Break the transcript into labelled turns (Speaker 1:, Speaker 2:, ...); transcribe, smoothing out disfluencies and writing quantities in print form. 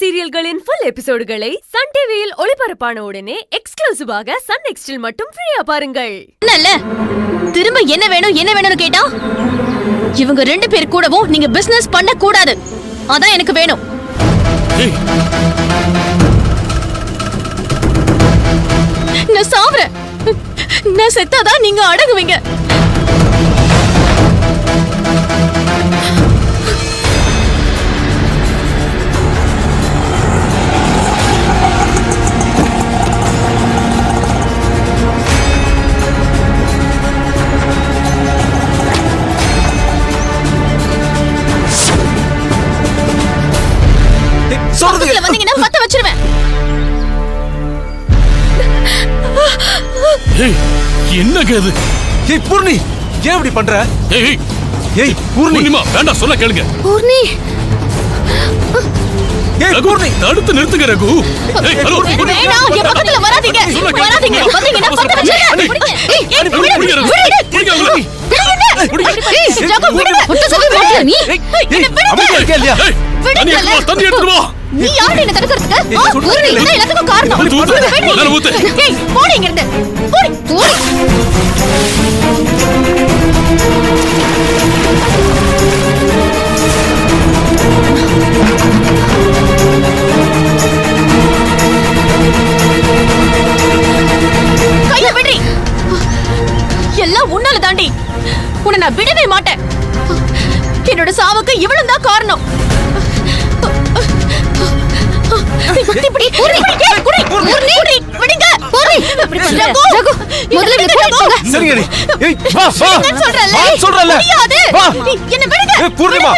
Speaker 1: சீரியல்களின் full எபிசோடுகளை Sun டிவியில் ஒளிபரப்பான உடனே எக்ஸ்க்ளூசிவாக சன் நெக்ஸ்டில் மட்டும் ஃப்ரீயா பாருங்கள்.
Speaker 2: நல்ல திரும்ப என்ன வேணும்னு கேட்டா இவங்க ரெண்டு பேர் கூடவும் நீங்க பிசினஸ் பண்ண கூடாது. அதான் எனக்கு வேணும். நான் சாவறேன். நான் செத்தாதான் நீங்க அடங்குவீங்க. வந்தீங்கன்னா பத்த வச்சிருவேன்.
Speaker 3: என்னங்க இது?
Speaker 4: ஏய் பூர்ணி, ஏன் இப்படி பண்ற? ஏய்
Speaker 3: பூர்ணிமா, வேண்டாம், சொல்ல கேளுங்க.
Speaker 2: பூர்ணி,
Speaker 4: ஏய் பூர்ணி,
Speaker 3: தடுத்து நிறுத்துங்க ரகு. ஏய் ஹலோ,
Speaker 2: வேணாம், என் பக்கத்துல வராதீங்க. வந்தீங்கன்னா பத்த வச்சிருவேன். ஏய்
Speaker 3: தண்ணி எடுத்து வா.
Speaker 2: நீ யாரு என்ன தடுக்கிறதுக்கு? பூர்ணி தான் எல்லாத்துக்கும் காரணம். ஏய் போடி இங்க இருந்து. போடி. கைய விடுறி. எல்லாம் உன்னால தாண்டி. உன்னை நான் விடவே மாட்டேன். என்னோட சாவுக்கு இவளும் தான் காரணம்.
Speaker 4: பூர்ணிமா,